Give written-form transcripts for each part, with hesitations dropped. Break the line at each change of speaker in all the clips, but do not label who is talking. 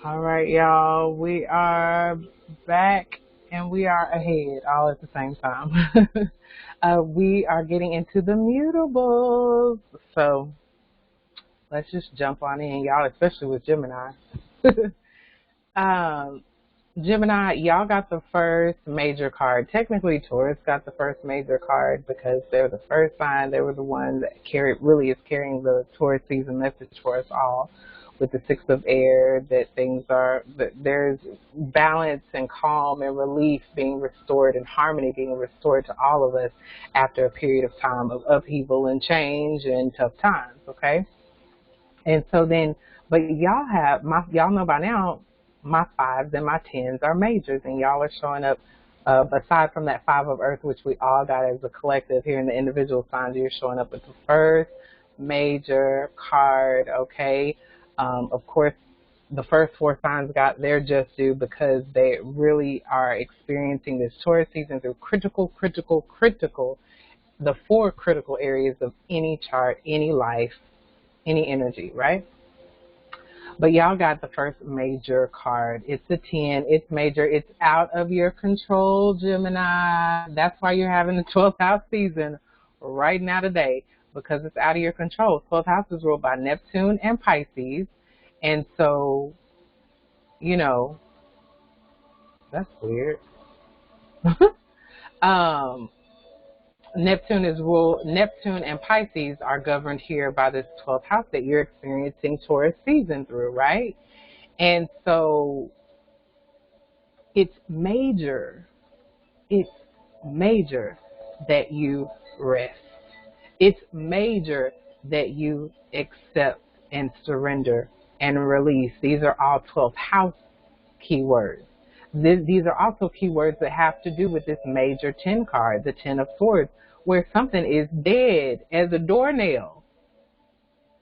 All right, y'all. We are back and we are ahead all at the same time. We are getting into the mutables. So let's just jump on in, y'all, especially with Gemini. um, Gemini, y'all got the first major card. Technically, Taurus got the first major card because they're the first sign. They were the one that really is carrying the Taurus season message for us all. With the six of air, that there's balance and calm and relief being restored and harmony being restored to all of us after a period of time of upheaval and change and tough times. Okay, and so then, but y'all know by now my fives and my tens are majors, and y'all are showing up. Aside from that five of earth, which we all got as a collective here in the individual signs, you're showing up with the first major card. Okay, of course, the first four signs got their just due because they really are experiencing this Taurus season through critical, the four critical areas of any chart, any life, any energy, right? But y'all got the first major card. It's a 10. It's major. It's out of your control, Gemini. That's why you're having the 12th house season right now today, because it's out of your control. 12th house is ruled by Neptune and Pisces. And so, you know, that's weird. um, Neptune and Pisces are governed here by this 12th house that you're experiencing Taurus season through, right? And so it's major that you rest. It's major that you accept and surrender and release. These are all 12th house keywords. These are also keywords that have to do with this major 10 card, the 10 of swords, where something is dead as a doornail.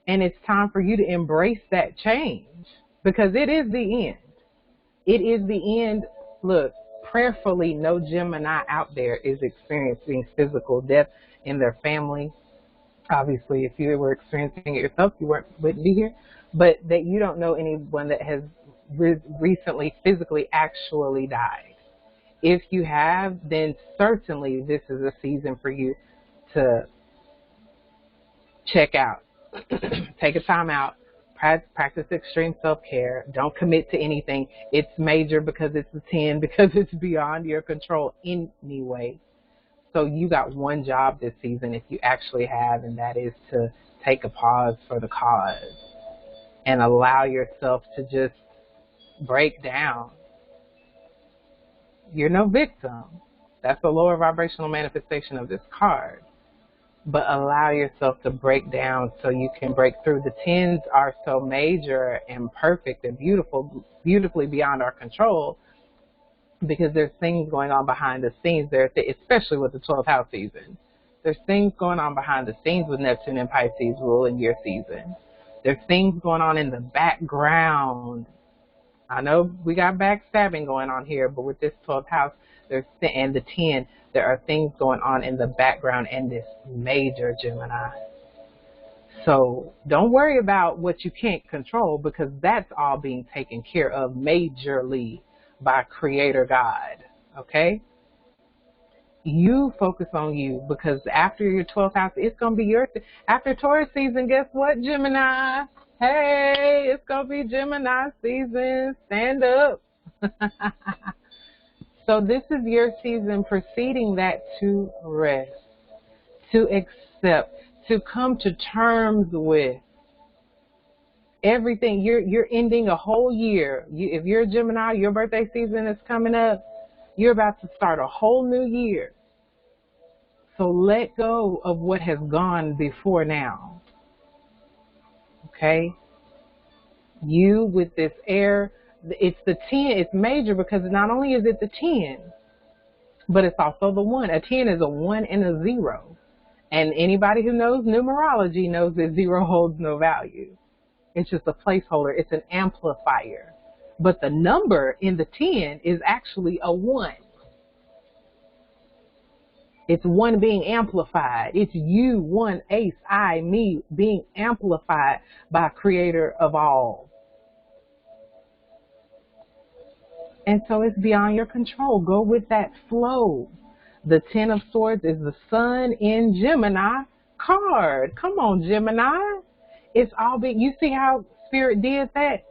And it's time for you to embrace that change because it is the end. It is the end. Look, prayerfully, no Gemini out there is experiencing physical death in their family. Obviously, if you were experiencing it yourself, wouldn't be here. But that you don't know anyone that has recently physically actually died. If you have, then certainly this is a season for you to check out. Take a time out. Practice extreme self-care. Don't commit to anything. It's major because it's a 10, because it's beyond your control anyway. So you got one job this season if you actually have, and that is to take a pause for the cause and allow yourself to just break down. You're no victim. That's a lower vibrational manifestation of this card. But allow yourself to break down so you can break through. The 10s are so major and perfect and beautifully beyond our control because there's things going on behind the scenes there, especially with the 12th house season. There's things going on behind the scenes with Neptune and Pisces ruling your season. There's things going on in the background. I know we got backstabbing going on here, but with this 12th house and the 10, there are things going on in the background and this major Gemini. So don't worry about what you can't control because that's all being taken care of majorly by Creator God, okay? You focus on you because after your 12th house, it's going to be your, after Taurus season, guess what, Gemini? Hey, it's going to be Gemini season. Stand up. So this is your season preceding that to rest, to accept, to come to terms with everything. You're ending a whole year. If you're a Gemini, your birthday season is coming up. You're about to start a whole new year. So let go of what has gone before now. Okay? You with this air, it's the 10, it's major because not only is it the 10, but it's also the 1. A 10 is a 1 and a 0. And anybody who knows numerology knows that 0 holds no value. It's just a placeholder. It's an amplifier. But the number in the 10 is actually a 1. It's 1 being amplified. It's you, 1, ace, I, me, being amplified by Creator of all. And so it's beyond your control. Go with that flow. The Ten of Swords is the Sun in Gemini card. Come on, Gemini. It's all big. You see how Spirit did that?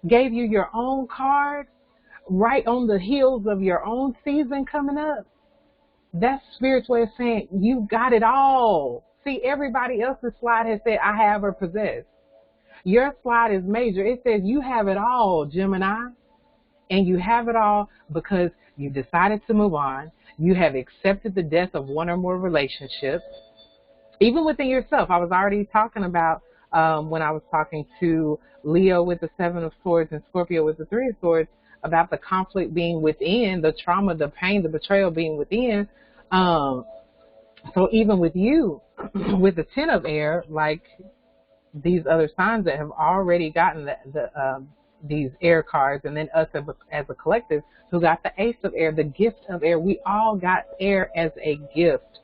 Gave you your own card right on the heels of your own season coming up. That's Spirit's way of saying you got it all. See, everybody else's slide has said, I have or possess. Your slide is major. It says you have it all, Gemini. And you have it all because you decided to move on. You have accepted the death of one or more relationships. Even within yourself, I was already talking about when I was talking to Leo with the Seven of Swords and Scorpio with the Three of Swords about the conflict being within, the trauma, the pain, the betrayal being within. So even with you, with the Ten of Air, like these other signs that have already gotten these air cards, and then us as a collective who got the Ace of Air, the gift of air. We all got air as a gift.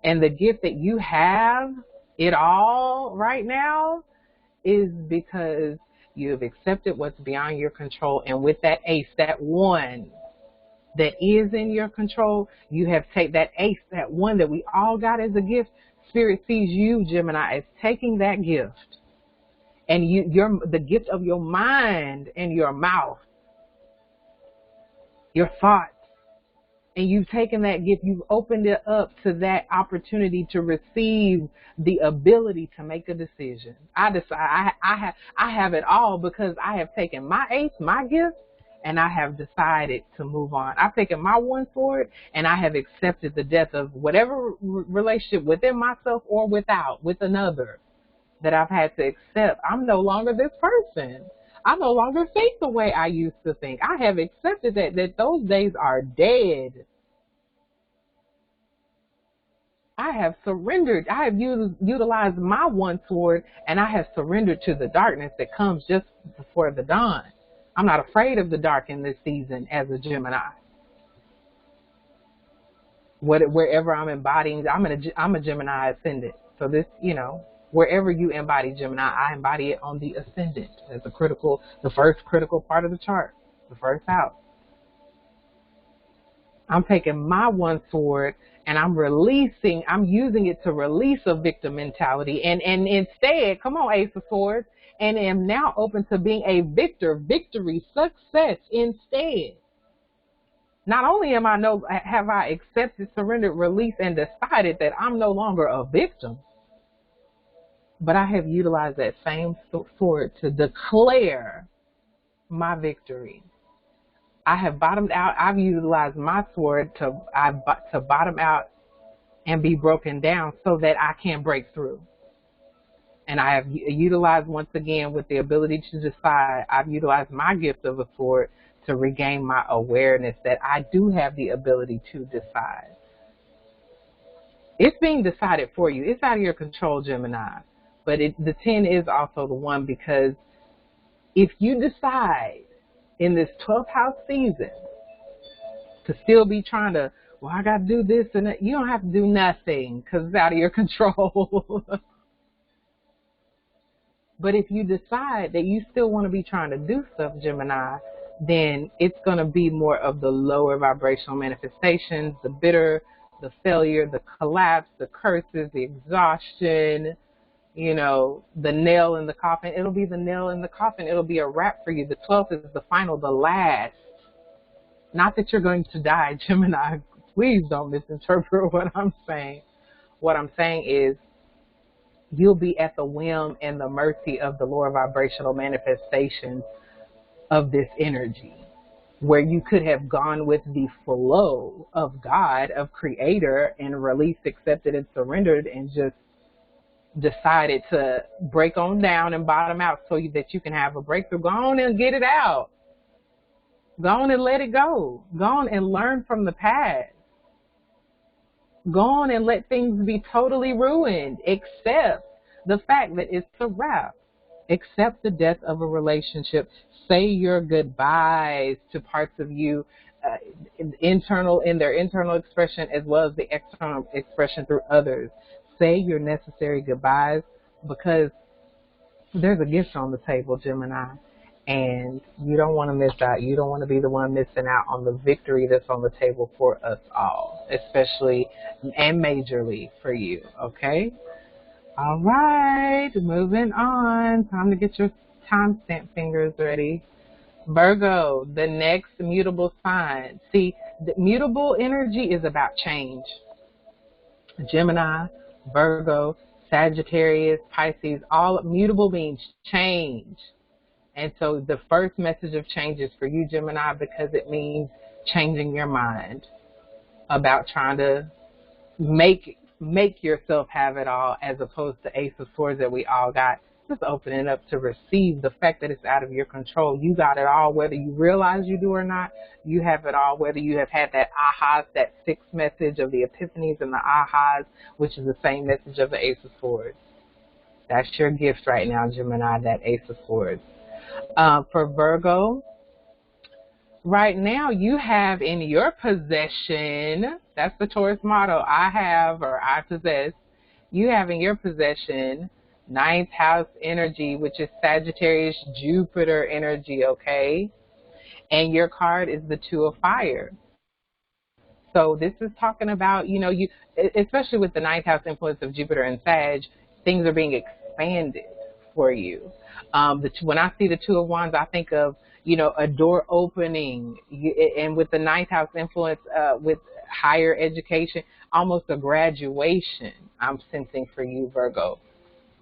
And the gift that you have it all right now is because you have accepted what's beyond your control. And with that ace, that one that is in your control, you have taken that ace, that one that we all got as a gift. Spirit sees you, Gemini, as taking that gift. And the gift of your mind and your mouth, your thoughts. And you've taken that gift, you've opened it up to that opportunity to receive the ability to make a decision. I decide I have it all because I have taken my ace, my gift, and I have decided to move on. I've taken my one sword and I have accepted the death of whatever relationship within myself or with another that I've had to accept. I'm no longer this person. I no longer think the way I used to think. I have accepted that those days are dead. I have surrendered. I have utilized my one sword, and I have surrendered to the darkness that comes just before the dawn. I'm not afraid of the dark in this season as a Gemini. Wherever I'm embodying, I'm a Gemini ascendant. So this, wherever you embody Gemini, I embody it on the ascendant as the first critical part of the chart, the first house. I'm taking my one sword and I'm using it to release a victim mentality and instead, come on, Ace of Swords, and am now open to being a victory, success instead. Not only have I accepted, surrendered, released, and decided that I'm no longer a victim, but I have utilized that same sword to declare my victory. I have bottomed out. I've utilized my sword to bottom out and be broken down so that I can break through. And I have utilized, once again, with the ability to decide, I've utilized my gift of a sword to regain my awareness that I do have the ability to decide. It's being decided for you. It's out of your control, Gemini. But the 10 is also the one, because if you decide in this 12th house season to still be trying to, well, I got to do this and that, you don't have to do nothing because it's out of your control. But if you decide that you still want to be trying to do stuff, Gemini, then it's going to be more of the lower vibrational manifestations, the bitter, the failure, the collapse, the curses, the exhaustion, the nail in the coffin. It'll be the nail in the coffin. It'll be a wrap for you. The 12th is the final, the last. Not that you're going to die, Gemini. Please don't misinterpret what I'm saying. What I'm saying is you'll be at the whim and the mercy of the lower vibrational manifestations of this energy, where you could have gone with the flow of God, of Creator, and released, accepted, and surrendered, and just decided to break on down and bottom out so that you can have a breakthrough. Go on and get it out. Go on and let it go. Go on and learn from the past. Go on and let things be totally ruined. Accept the fact that it's a wrap. Accept the death of a relationship. Say your goodbyes to parts of you, in their internal expression as well as the external expression through others. Say your necessary goodbyes, because there's a gift on the table, Gemini. And you don't want to miss out. You don't want to be the one missing out on the victory that's on the table for us all, especially and majorly for you, okay? All right, moving on. Time to get your timestamp fingers ready. Virgo, the next mutable sign. See, the mutable energy is about change. Gemini, Virgo, Sagittarius, Pisces, all mutable means change. And so the first message of change is for you, Gemini, because it means changing your mind about trying to make yourself have it all, as opposed to Ace of Swords that we all got. Just opening it up to receive the fact that it's out of your control. You got it all, whether you realize you do or not. You have it all, whether you have had that ahas, that sixth message of the epiphanies and the ahas, which is the same message of the Ace of Swords. That's your gift right now, Gemini, that Ace of Swords. For Virgo, right now you have in your possession, that's the Taurus motto, I have or I possess, you have in your possession ninth house energy, which is Sagittarius Jupiter energy, okay? And your card is the Two of Fire. So this is talking about, you know, you, especially with the ninth house influence of Jupiter and Sag, things are being expanded for you. When I see the Two of Wands, I think of, you know, a door opening, and with the ninth house influence, with higher education, almost a graduation I'm sensing for you, Virgo.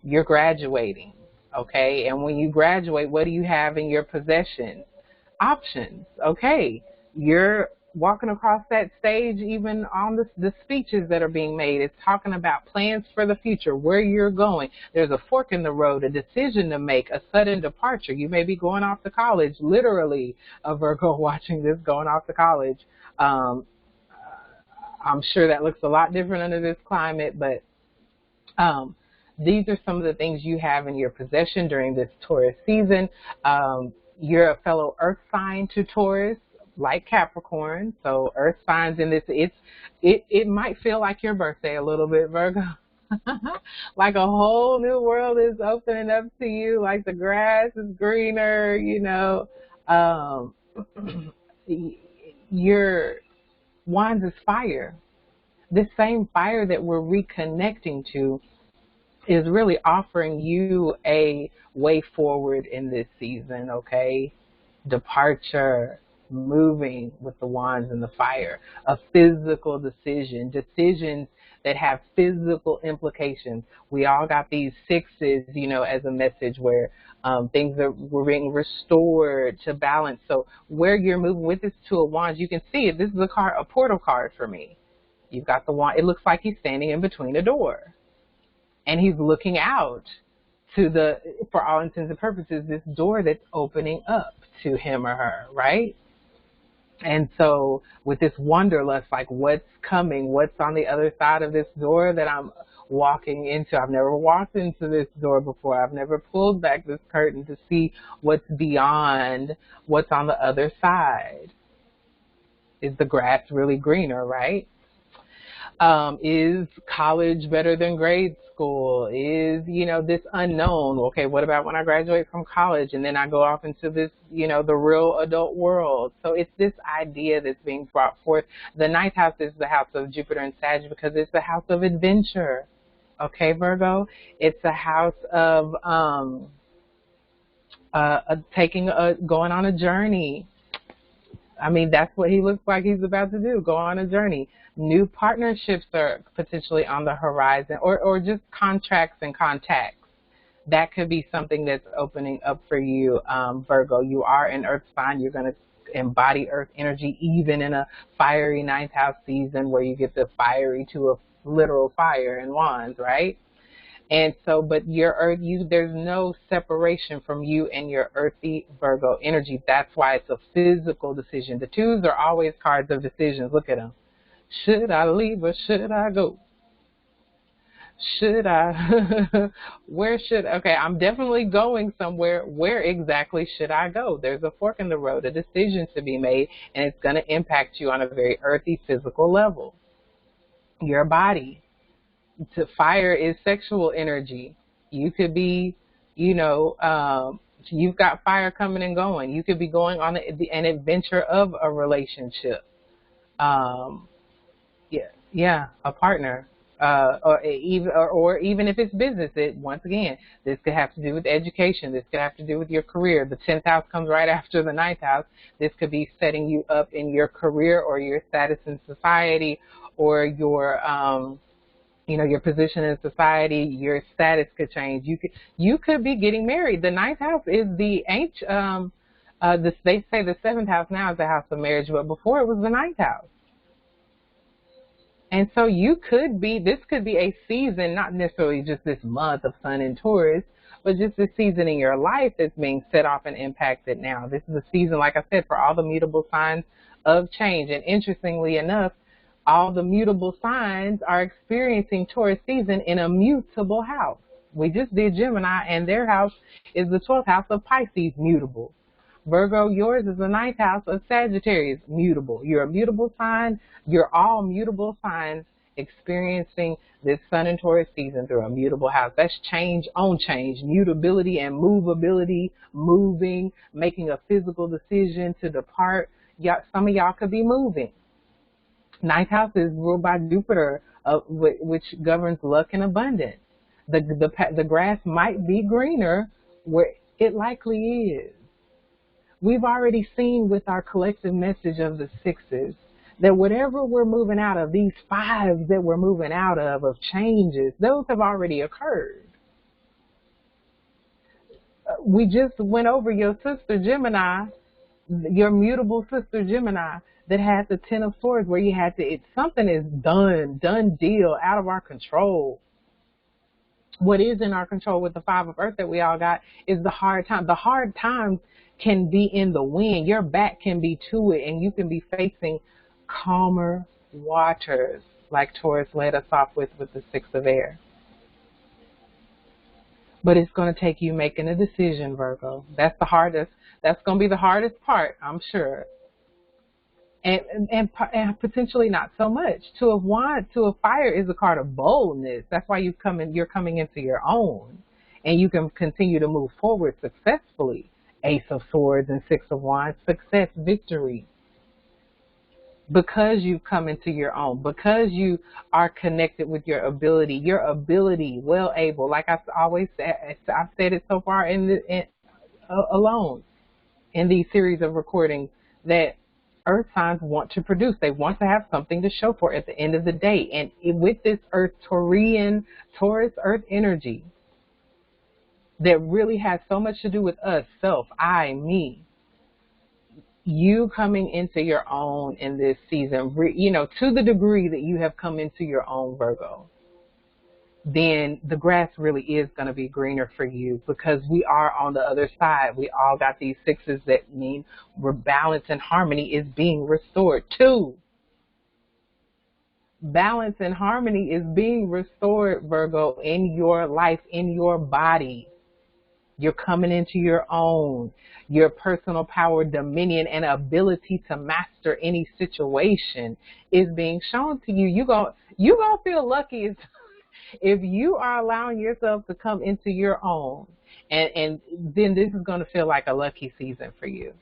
You're graduating, okay? And when you graduate, what do you have in your possession? Options, okay? You're walking across that stage, even on the speeches that are being made. It's talking about plans for the future, where you're going. There's a fork in the road, a decision to make, a sudden departure. You may be going off to college, literally, a Virgo watching this, going off to college. I'm sure that looks a lot different under this climate, but these are some of the things you have in your possession during this Taurus season. You're a fellow earth sign to Taurus, like Capricorn. So earth signs in this, it might feel like your birthday a little bit, Virgo. Like a whole new world is opening up to you, like the grass is greener, you know. Your Wands is fire. This same fire that we're reconnecting to is really offering you a way forward in this season, okay? Departure, moving with the wands and the fire, a physical decision, decisions that have physical implications. We all got these sixes, you know, as a message where things were being restored to balance. So where you're moving with this Two of Wands, you can see it. This is a portal card for me. You've got the wand. It looks like he's standing in between a door. And he's looking out to for all intents and purposes, this door that's opening up to him or her, right? And so with this wanderlust, like what's coming, what's on the other side of this door that I'm walking into. I've never walked into this door before. I've never pulled back this curtain to see what's beyond, what's on the other side. Is the grass really greener, right? Is college better than grade school? Is, you know, this unknown. Okay, what about when I graduate from college and then I go off into this, you know, the real adult world? So it's this idea that's being brought forth. The ninth house is the house of Jupiter and Sag because it's the house of adventure. Okay, Virgo? It's a house of going on a journey. I mean, that's what he looks like he's about to do, go on a journey. New partnerships are potentially on the horizon, or just contracts and contacts. That could be something that's opening up for you, Virgo. You are an earth sign. You're going to embody earth energy, even in a fiery ninth house season where you get the fiery to a literal fire and wands, right? And so, but your earth, there's no separation from you and your earthy Virgo energy. That's why it's a physical decision. The twos are always cards of decisions. Look at them. Should I leave or should I go? Should I? Okay, I'm definitely going somewhere. Where exactly should I go? There's a fork in the road, a decision to be made, and it's going to impact you on a very earthy physical level. Your body. Fire is sexual energy. You could be, you know, You've got fire coming and going. You could be going on an adventure of a relationship. Um, yeah, a partner. Or even if it's business, once again, this could have to do with education. This could have to do with your career. The 10th house comes right after the 9th house. This could be setting you up in your career or your status in society, or your your position in society. Your status could change. You could be getting married. The 9th house is the ancient. They say the 7th house now is the house of marriage, but before it was the 9th house. And so this could be a season, not necessarily just this month of Sun in Taurus, but just this season in your life that's being set off and impacted now. This is a season, like I said, for all the mutable signs of change. And interestingly enough, all the mutable signs are experiencing Taurus season in a mutable house. We just did Gemini, and their house is the 12th house of Pisces, mutable. Virgo, yours is the 9th house of Sagittarius, mutable. You're a mutable sign. You're all mutable signs experiencing this Sun and Taurus season through a mutable house. That's change on change, mutability and movability, moving, making a physical decision to depart. Some of y'all could be moving. 9th house is ruled by Jupiter, which governs luck and abundance. The grass might be greener where it likely is. We've already seen with our collective message of the 6s that whatever we're moving out of, these 5s that we're moving out of changes, those have already occurred. We just went over your sister Gemini, your mutable sister Gemini, that had the 10 of Swords, where you had to, something is done deal, out of our control. What is in our control with the 5 of Earth that we all got is the hard time. The hard times can be in the wind. Your back can be to it, and you can be facing calmer waters, like Taurus led us off with the 6 of Air. But it's going to take you making a decision, Virgo. That's the hardest. That's going to be the hardest part, I'm sure. And potentially not so much. 2 of Wands, 2 of Fire is a card of boldness. That's why you're coming into your own, and you can continue to move forward successfully. Ace of Swords and 6 of Wands, success, victory. Because you've come into your own, because you are connected with your ability, well able. Like I've always said, I've said it so far alone in these series of recordings, that Earth signs want to produce. They want to have something to show for at the end of the day. And with this Taurus Earth energy that really has so much to do with us, self, I, me, you coming into your own in this season, to the degree that you have come into your own, Virgo, then the grass really is going to be greener for you, because we are on the other side. We all got these 6s that mean balance and harmony is being restored too. Balance and harmony is being restored, Virgo, in your life, in your body. You're coming into your own. Your personal power, dominion, and ability to master any situation is being shown to you. You gonna feel lucky if you are allowing yourself to come into your own. And then this is going to feel like a lucky season for you.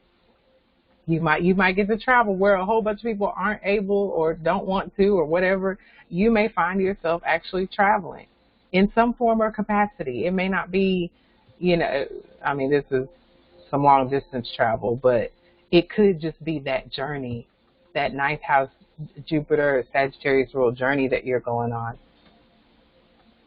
You might get to travel where a whole bunch of people aren't able or don't want to or whatever. You may find yourself actually traveling in some form or capacity. It may not be, this is some long distance travel, but it could just be that journey, that 9th house Jupiter Sagittarius rule journey that you're going on.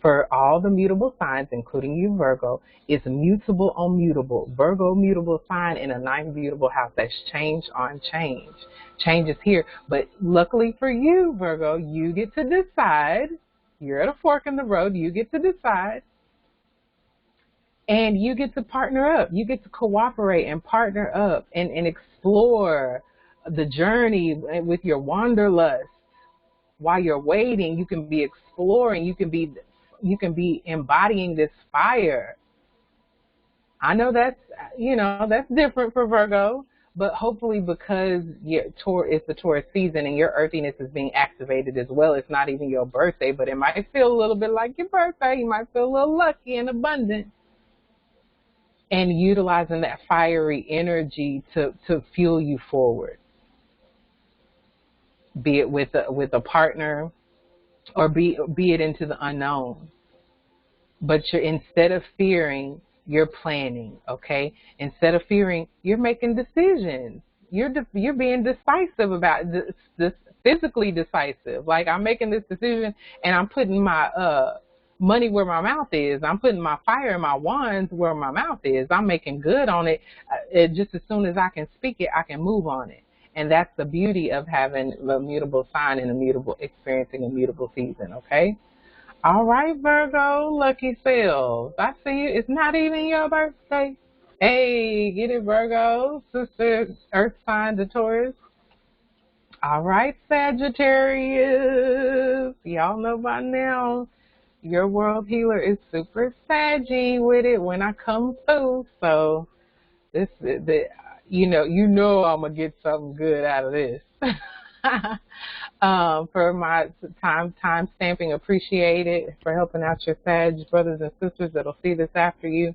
For all the mutable signs, including you, Virgo, it's mutable on mutable. Virgo mutable sign in a 9th mutable house. That's change on change. Change is here. But luckily for you, Virgo, you get to decide. You're at a fork in the road. You get to decide. And you get to partner up. You get to cooperate and partner up and explore the journey with your wanderlust. While you're waiting, you can be exploring. You can be embodying this fire. I know that's different for Virgo, but hopefully because it's the Taurus season and your earthiness is being activated as well. It's not even your birthday, but it might feel a little bit like your birthday. You might feel a little lucky and abundant. and utilizing that fiery energy to fuel you forward, be it with a partner, or be it into the unknown. But instead of fearing, you're planning, okay? Instead of fearing, you're making decisions. You're being decisive about this, physically decisive. Like, I'm making this decision, and I'm putting my money where my mouth is. I'm putting my fire and my wands where my mouth is. I'm making good on it. Just as soon as I can speak it, I can move on it. And that's the beauty of having a mutable sign and experiencing a mutable season, okay? All right, Virgo, lucky selves. I see you. It's not even your birthday. Hey, get it, Virgo, sister, earth sign to Taurus. All right, Sagittarius. Y'all know by now, your world healer is super saggy with it when I come through. So you know I'm gonna get something good out of this. For my time stamping, appreciate it, for helping out your Sag brothers and sisters that'll see this after you,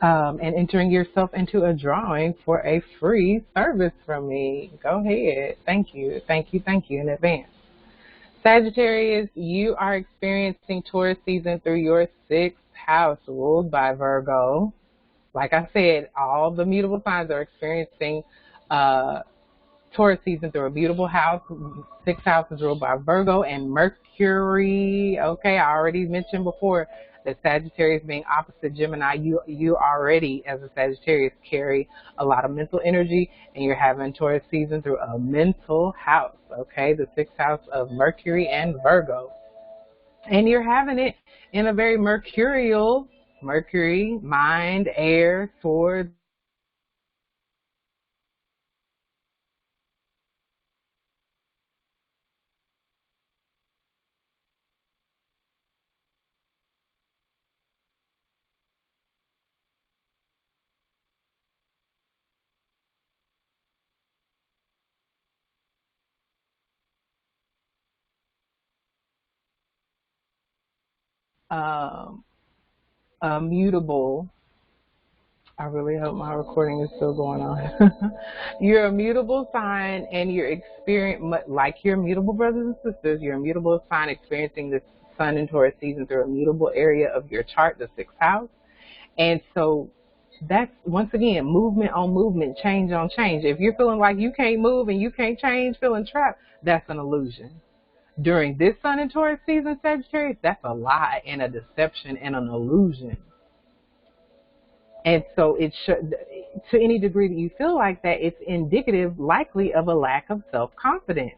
and entering yourself into a drawing for a free service from me. Go ahead. Thank you in advance. Sagittarius, you are experiencing Taurus season through your 6th house, ruled by Virgo. Like I said, all the mutable signs are experiencing Taurus season through a mutable house. 6th house is ruled by Virgo and Mercury. Okay, I already mentioned before that Sagittarius being opposite Gemini, you already, as a Sagittarius, carry a lot of mental energy, and you're having Taurus season through a mental house. Okay, the 6th house of Mercury and Virgo. And you're having it in a very mercurial, Mercury, mind, air, swords, mutable. I really hope my recording is still going on. You're a mutable sign, and you're like your mutable brothers and sisters, you're a mutable sign experiencing this Sun and Taurus season through a mutable area of your chart, the 6th house. And so that's, once again, movement on movement, change on change. If you're feeling like you can't move and you can't change, feeling trapped, that's an illusion. During this Sun and Taurus season, Sagittarius, that's a lie and a deception and an illusion. And so it should, to any degree that you feel like that, it's indicative likely of a lack of self-confidence.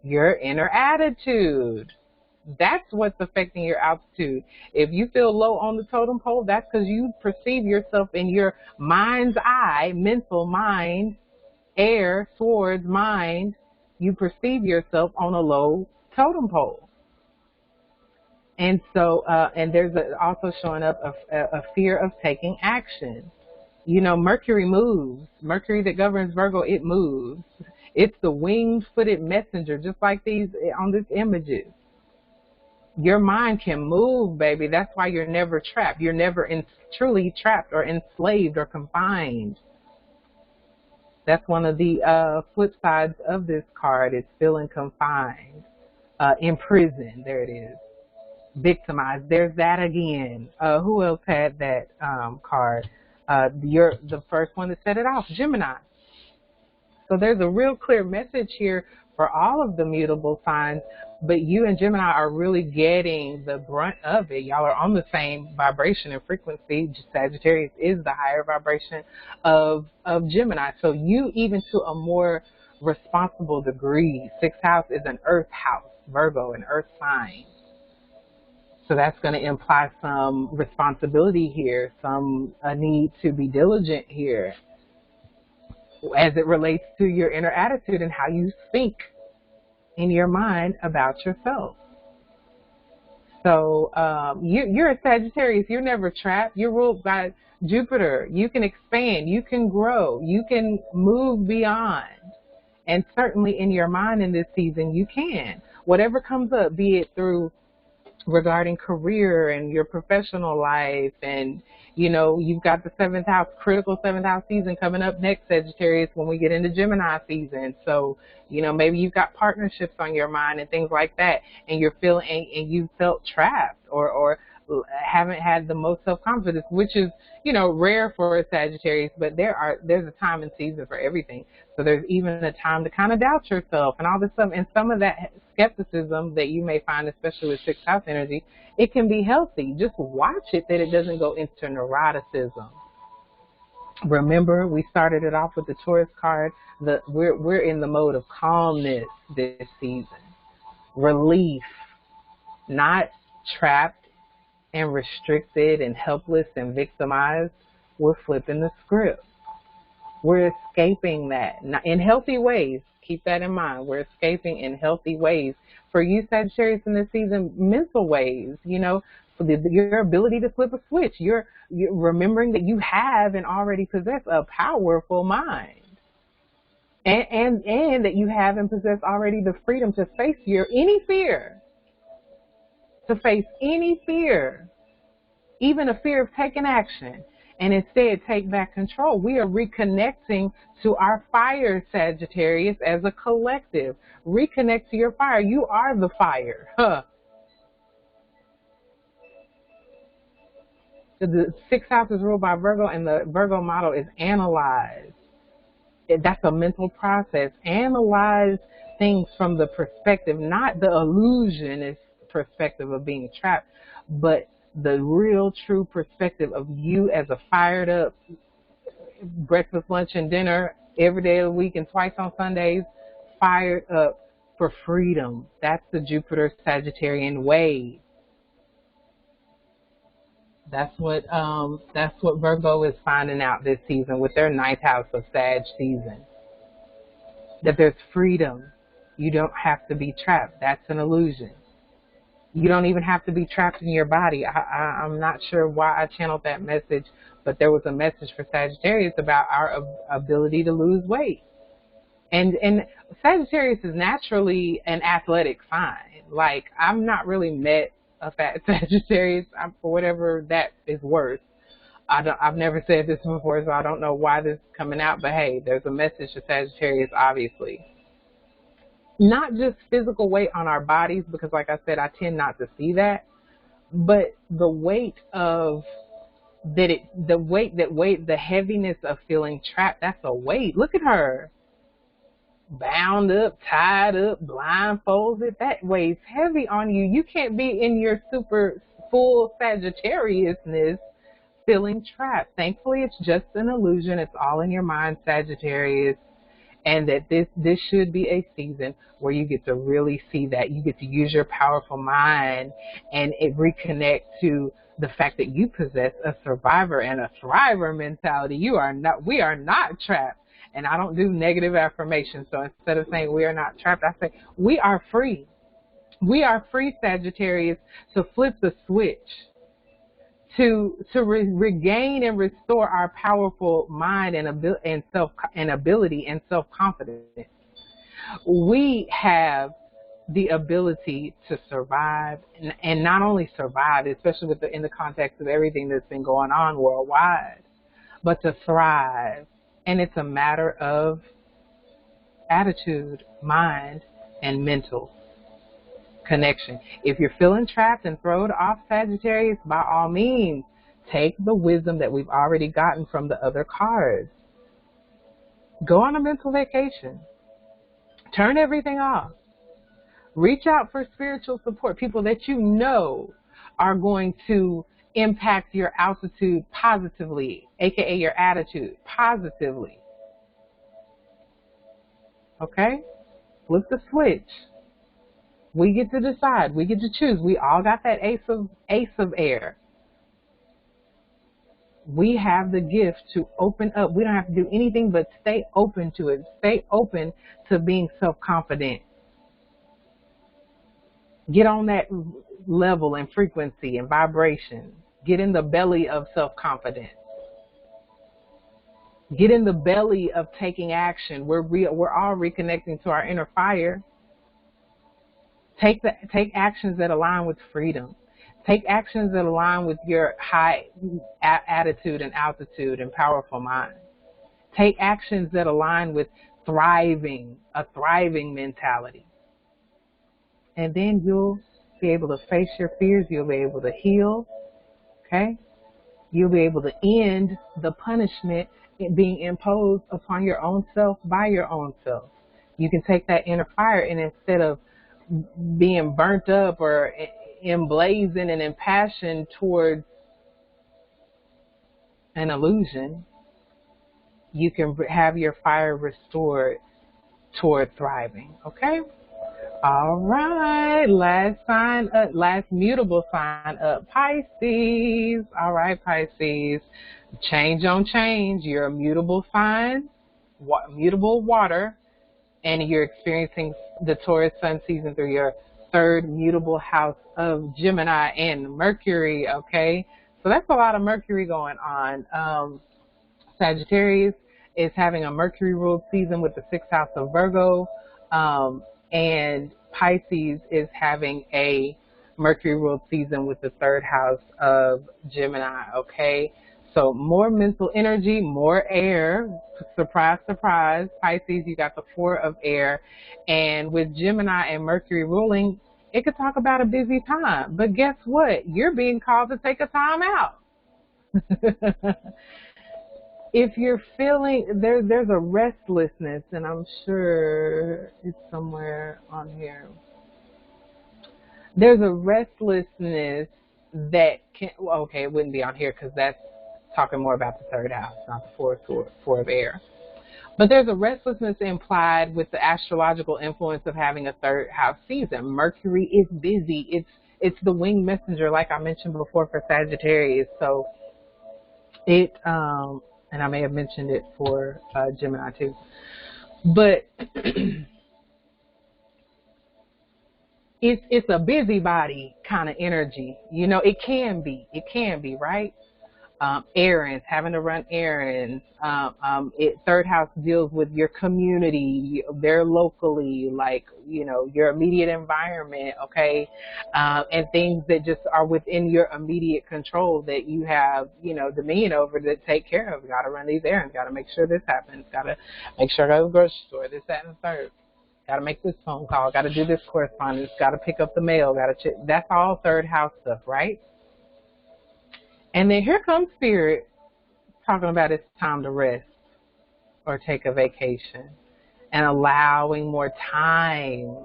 Your inner attitude, that's what's affecting your altitude. If you feel low on the totem pole, that's because you perceive yourself in your mind's eye, mental mind, air, swords, mind. You perceive yourself on a low totem pole. And so, and there's also showing up a fear of taking action. You know, Mercury moves. Mercury that governs Virgo, it moves. It's the winged-footed messenger, just like these on these images. Your mind can move, baby. That's why you're never trapped. You're never truly trapped or enslaved or confined. That's one of the flip sides of this card, is feeling confined, imprisoned. There it is. Victimized. There's that again. Who else had that card? You're the first one to set it off, Gemini. So there's a real clear message here for all of the mutable signs, but you and Gemini are really getting the brunt of it. Y'all are on the same vibration and frequency. Sagittarius is the higher vibration of Gemini. So you, even to a more responsible degree, 6th house is an earth house, Virgo, an earth sign. So that's going to imply some responsibility here, a need to be diligent here as it relates to your inner attitude and how you think in your mind about yourself. So you're a Sagittarius. You're never trapped. You're ruled by Jupiter. You can expand. You can grow. You can move beyond. And certainly in your mind in this season, you can. Whatever comes up, be it through regarding career and your professional life. And, you know, you've got the seventh house, critical seventh house season coming up next, Sagittarius, when we get into Gemini season. So, you know, maybe you've got partnerships on your mind and things like that, and you're feeling, and you felt trapped or haven't had the most self-confidence, which is, you know, rare for a Sagittarius, but there's a time and season for everything. So there's even a time to kind of doubt yourself and all this stuff. And some of that skepticism that you may find, especially with sixth house energy, it can be healthy. Just watch it that it doesn't go into neuroticism. Remember, we started it off with the Taurus card. We're in the mode of calmness this season. Relief, not trapped and restricted and helpless and victimized. We're flipping the script. We're escaping that in healthy ways. Keep that in mind. We're escaping in healthy ways. For you, Sagittarius, in this season, mental ways, you know, your ability to flip a switch. You're remembering that you have and already possess a powerful mind. And that you have and possess already the freedom to face any fear. To face any fear, even a fear of taking action, and instead take back control. We are reconnecting to our fire, Sagittarius, as a collective. Reconnect to your fire. You are the fire. The sixth house is ruled by Virgo, and the Virgo model is analyze. That's a mental process. Analyze things from the perspective, not the illusionist perspective of being trapped, but the real true perspective of you as a fired up breakfast, lunch, and dinner every day of the week and twice on Sundays, fired up for freedom. That's the Jupiter Sagittarian way. That's what Virgo is finding out this season with their ninth house of Sag season. That there's freedom. You don't have to be trapped. That's an illusion. You don't even have to be trapped in your body. I'm not sure why I channeled that message, but there was a message for Sagittarius about our ability to lose weight. And Sagittarius is naturally an athletic sign. Like, I've not really met a fat Sagittarius, for whatever that is worth. I've never said this before, so I don't know why this is coming out, but hey, there's a message to Sagittarius, obviously. Not just physical weight on our bodies, because like I said, I tend not to see that, but the weight of the heaviness of feeling trapped, that's a weight. Look at her. Bound up, tied up, blindfolded. That weighs heavy on you. You can't be in your super full Sagittariusness feeling trapped. Thankfully, it's just an illusion. It's all in your mind, Sagittarius. And that this should be a season where you get to really see that. You get to use your powerful mind and reconnect to the fact that you possess a survivor and a thriver mentality. We are not trapped. And I don't do negative affirmations. So instead of saying we are not trapped, I say we are free. We are free, Sagittarius, to flip the switch. To regain and restore our powerful mind and ability and self-confidence. We have the ability to survive, and not only survive, especially in the context of everything that's been going on worldwide, but to thrive. And it's a matter of attitude, mind, and mental connection. If you're feeling trapped and thrown off, Sagittarius, by all means, take the wisdom that we've already gotten from the other cards. Go on a mental vacation. Turn everything off. Reach out for spiritual support, people that you know are going to impact your altitude positively, aka your attitude positively. Okay? Flip the switch. We get to decide. We get to choose. We all got that ace of air. We have the gift to open up. We don't have to do anything but stay open to it. Stay open to being self-confident. Get on that level and frequency and vibration. Get in the belly of self-confidence. Get in the belly of taking action. We're all reconnecting to our inner fire. Take actions that align with freedom. Take actions that align with your high attitude and altitude and powerful mind. Take actions that align with a thriving mentality. And then you'll be able to face your fears. You'll be able to heal. Okay? You'll be able to end the punishment being imposed upon your own self by your own self. You can take that inner fire, and instead of being burnt up or emblazoned and impassioned towards an illusion, you can have your fire restored toward thriving. Okay? All right. Last mutable sign up, Pisces. All right, Pisces. Change on change. You're a mutable sign, mutable water, and you're experiencing the Taurus sun season through your third mutable house of Gemini and Mercury. Okay? So that's a lot of Mercury going on. Sagittarius is having a Mercury ruled season with the sixth house of Virgo, and Pisces is having a Mercury ruled season with the third house of Gemini. Okay, so more mental energy, more air. Surprise, surprise. Pisces, you got the four of air, and with Gemini and Mercury ruling, it could talk about a busy time. But guess what? You're being called to take a time out. If you're feeling, there's a restlessness, and I'm sure it's somewhere on here. There's a restlessness that can, okay, it wouldn't be on here because that's talking more about the third house, not the four of air. But there's a restlessness implied with the astrological influence of having a third house season. Mercury is busy. It's the winged messenger, like I mentioned before, for Sagittarius. So it, and I may have mentioned it for Gemini too. But it's a busybody kind of energy. You know, it can be, right? Errands, having to run errands. Third house deals with your community, there locally, like, you know, your immediate environment, okay? And things that just are within your immediate control that you have, you know, dominion over to take care of. Got to run these errands, got to make sure this happens, got to make sure I go to the grocery store, this, that, and the third. Got to make this phone call, got to do this correspondence, got to pick up the mail, got to check. That's all third house stuff, right? And then here comes Spirit talking about it's time to rest or take a vacation and allowing more time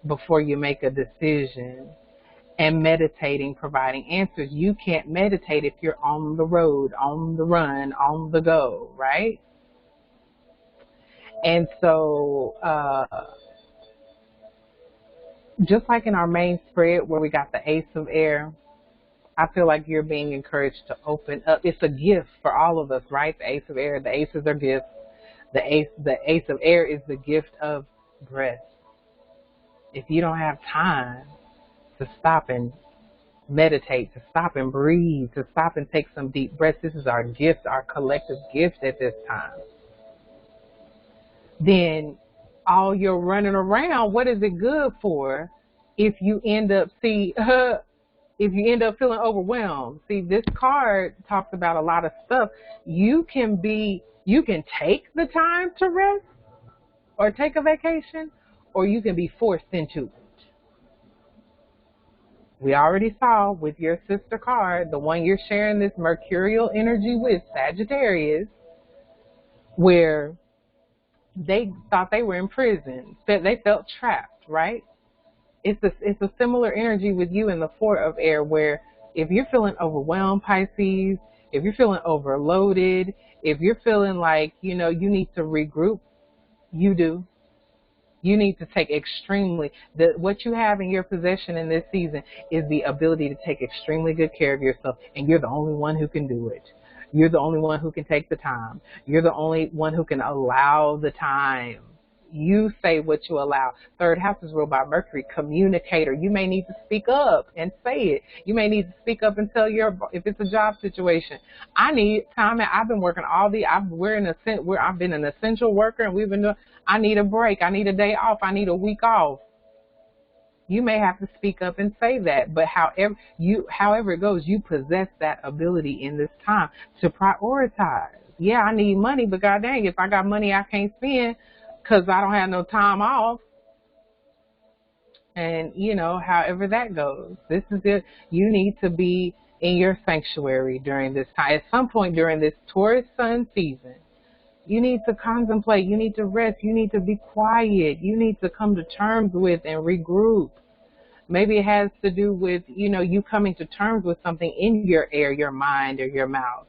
before you make a decision, and meditating, providing answers. You can't meditate if you're on the road, on the run, on the go, right? And so just like in our main spread where we got the Ace of Air, I feel like you're being encouraged to open up. It's a gift for all of us, right? The Ace of Air, the Aces are gifts. The Ace of Air is the gift of breath. If you don't have time to stop and meditate, to stop and breathe, to stop and take some deep breaths, this is our gift, our collective gift at this time. Then all your running around, what is it good for if you end up, if you end up feeling overwhelmed? See, this card talks about a lot of stuff. You can take the time to rest or take a vacation, or you can be forced into it. We already saw with your sister card, the one you're sharing this mercurial energy with, Sagittarius, where they thought they were in prison, they felt trapped, right? It's a similar energy with you in the four of air, where if you're feeling overwhelmed, Pisces, if you're feeling overloaded, if you're feeling like, you know, you need to regroup, you do. You need to take what you have in your possession in this season is the ability to take extremely good care of yourself, and you're the only one who can do it. You're the only one who can take the time. You're the only one who can allow the time. You say what you allow. Third house is ruled by Mercury, communicator. You may need to speak up and say it. You may need to speak up and tell if it's a job situation, I need time. I've been working all I've been an essential worker, and we've been doing, I need a break. I need a day off. I need a week off. You may have to speak up and say that, but however it goes, you possess that ability in this time to prioritize. Yeah, I need money, but god dang, if I got money I can't spend because I don't have no time off. And, you know, however that goes, this is it. You need to be in your sanctuary during this time. At some point during this Taurus sun season, you need to contemplate. You need to rest. You need to be quiet. You need to come to terms with and regroup. Maybe it has to do with, you know, you coming to terms with something in your air, your mind, or your mouth.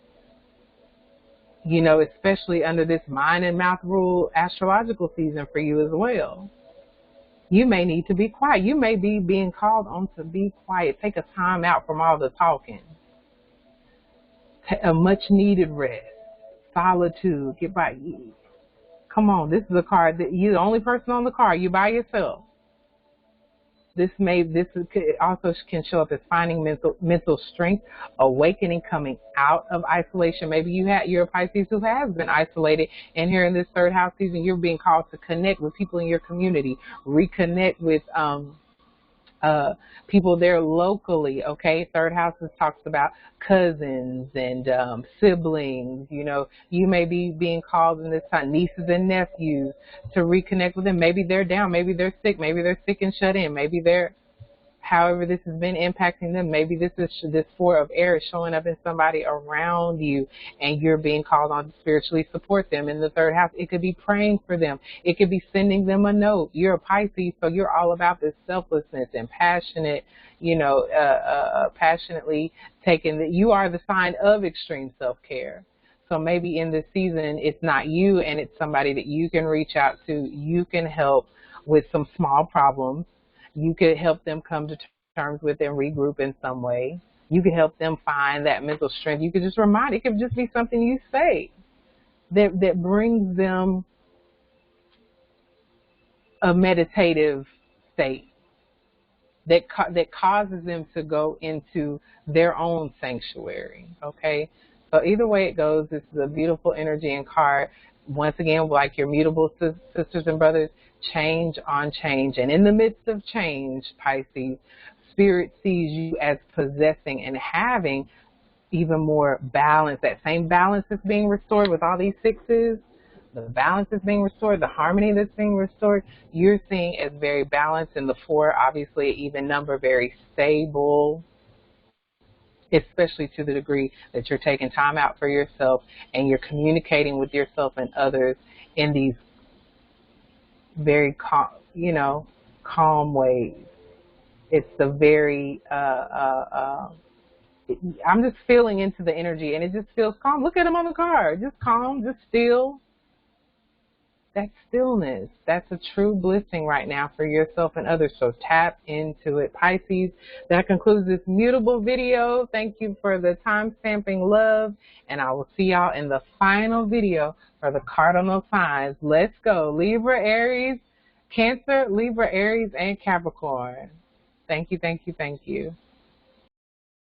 You know, especially under this mind and mouth rule astrological season for you as well. You may need to be quiet. You may be being called on to be quiet. Take a time out from all the talking. A much needed rest. Solitude. Get by. Come on, this is a card that you're the only person on the card. You by yourself. This also can show up as finding mental strength, awakening, coming out of isolation. Maybe you're a Pisces who has been isolated, and here in this third house season, you're being called to connect with people in your community, reconnect with people there locally. Okay, third house talks about cousins and siblings. You know, you may be being called in this time, nieces and nephews, to reconnect with them. Maybe they're down, maybe they're sick and shut in, maybe they're, however this has been impacting them. Maybe this four of air is showing up in somebody around you, and you're being called on to spiritually support them in the third house. It could be praying for them. It could be sending them a note. You're a Pisces, so you're all about this selflessness and passionate, you know, passionately taking that. You are the sign of extreme self-care. So maybe in this season, it's not you, and it's somebody that you can reach out to. You can help with some small problems. You could help them come to terms with and regroup in some way. You could help them find that mental strength. You could just remind. It could just be something you say that brings them a meditative state, that causes them to go into their own sanctuary. Okay, so either way it goes, this is a beautiful energy and card. Once again, like your mutable sisters and brothers, change on change. And in the midst of change, Pisces, Spirit sees you as possessing and having even more balance. That same balance is being restored with all these sixes. The balance is being restored. The harmony that's being restored, you're seeing as very balanced. And the four, obviously an even number, very stable, especially to the degree that you're taking time out for yourself and you're communicating with yourself and others in these very calm ways. It's the very I'm just feeling into the energy, and it just feels calm. Look at him on the card. Just calm, just still. That stillness, that's a true blessing right now for yourself and others. So tap into it, Pisces. That concludes this mutable video. Thank you for the time stamping love, and I will see y'all in the final video for the cardinal signs. Let's go. Libra, Aries, Cancer, Libra, Aries, and Capricorn. Thank you, thank you, thank you.